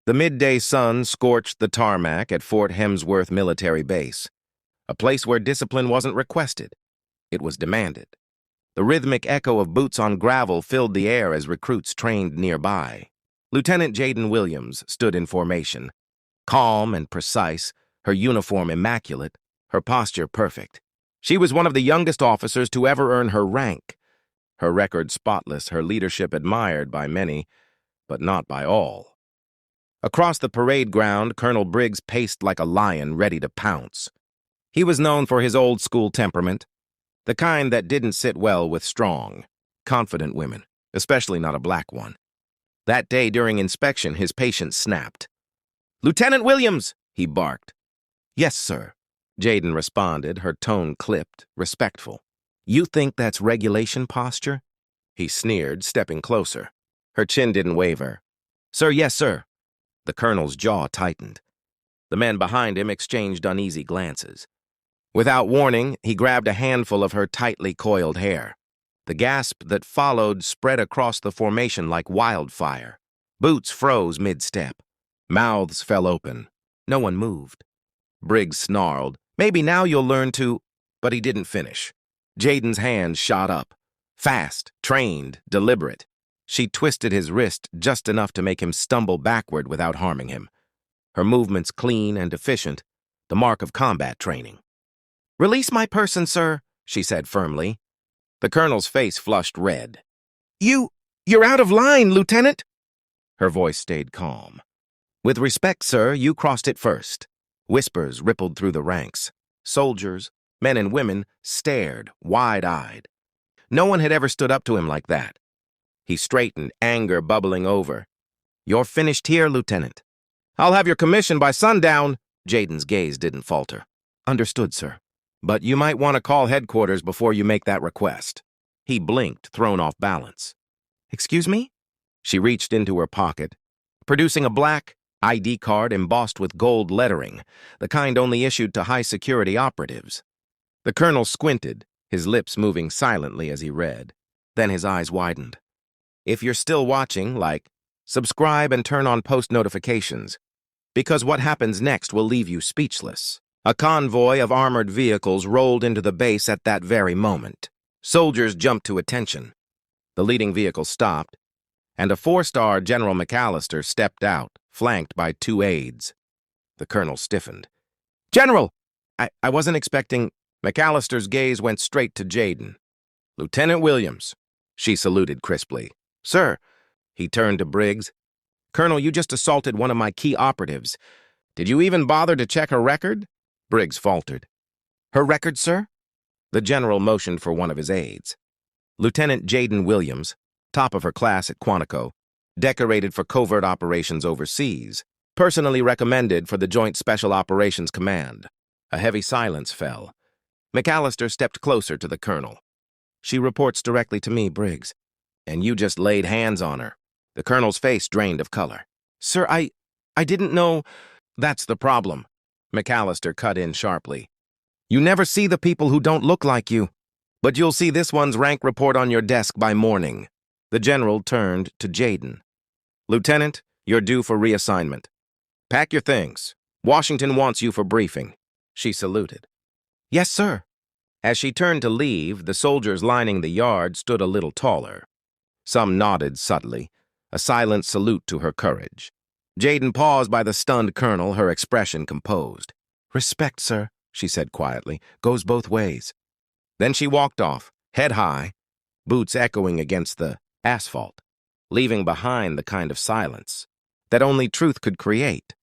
The midday sun scorched the tarmac at Fort Hemsworth Military Base, a place where discipline wasn't requested. It was demanded. The rhythmic echo of boots on gravel filled the air as recruits trained nearby. Lieutenant Jaden Williams stood in formation, calm and precise, her uniform immaculate, her posture perfect. She was one of the youngest officers to ever earn her rank. Her record spotless, her leadership admired by many, but not by all. Across the parade ground, Colonel Briggs paced like a lion ready to pounce. He was known for his old-school temperament, the kind that didn't sit well with strong, confident women, especially not a black one. That day during inspection, his patience snapped. "Lieutenant Williams!" he barked. "Yes, sir," Jaden responded, her tone clipped, respectful. "You think that's regulation posture?" He sneered, stepping closer. Her chin didn't waver. "Sir, yes, sir." The colonel's jaw tightened. The men behind him exchanged uneasy glances. Without warning, he grabbed a handful of her tightly coiled hair. The gasp that followed spread across the formation like wildfire. Boots froze mid-step. Mouths fell open. No one moved. Briggs snarled, "Maybe now you'll learn to—" But he didn't finish. Jaden's hand shot up. Fast, trained, deliberate. She twisted his wrist just enough to make him stumble backward without harming him. Her movements clean and efficient, the mark of combat training. "Release my person, sir," she said firmly. The colonel's face flushed red. You're out of line, Lieutenant." Her voice stayed calm. "With respect, sir, you crossed it first." Whispers rippled through the ranks. Soldiers, men and women, stared, wide-eyed. No one had ever stood up to him like that. He straightened, anger bubbling over. "You're finished here, Lieutenant." "I'll have your commission by sundown." Jaden's gaze didn't falter. "Understood, sir. But you might want to call headquarters before you make that request." He blinked, thrown off balance. "Excuse me?" She reached into her pocket, producing a black ID card embossed with gold lettering, the kind only issued to high-security operatives. The colonel squinted, his lips moving silently as he read. Then his eyes widened. "If you're still watching, subscribe and turn on post notifications, because what happens next will leave you speechless." A convoy of armored vehicles rolled into the base at that very moment. Soldiers jumped to attention. The leading vehicle stopped, and a four-star General McAllister stepped out, flanked by two aides. The colonel stiffened. "General! I wasn't expecting—" McAllister's gaze went straight to Jaden. "Lieutenant Williams." She saluted crisply. "Sir." He turned to Briggs. "Colonel, you just assaulted one of my key operatives. Did you even bother to check her record?" Briggs faltered. "Her record, sir?" The general motioned for one of his aides. Lieutenant Jaden Williams, top of her class at Quantico, decorated for covert operations overseas, personally recommended for the Joint Special Operations Command. A heavy silence fell. McAllister stepped closer to the colonel. "She reports directly to me, Briggs. And you just laid hands on her." The colonel's face drained of color. "Sir, I didn't know—" "That's the problem," McAllister cut in sharply. "You never see the people who don't look like you, but you'll see this one's rank report on your desk by morning." The general turned to Jaden. "Lieutenant, you're due for reassignment. Pack your things. Washington wants you for briefing." She saluted. "Yes, sir." As she turned to leave, the soldiers lining the yard stood a little taller. Some nodded subtly, a silent salute to her courage. Jaden paused by the stunned colonel, her expression composed. "Respect, sir," she said quietly, "goes both ways." Then she walked off, head high, boots echoing against the asphalt, leaving behind the kind of silence that only truth could create.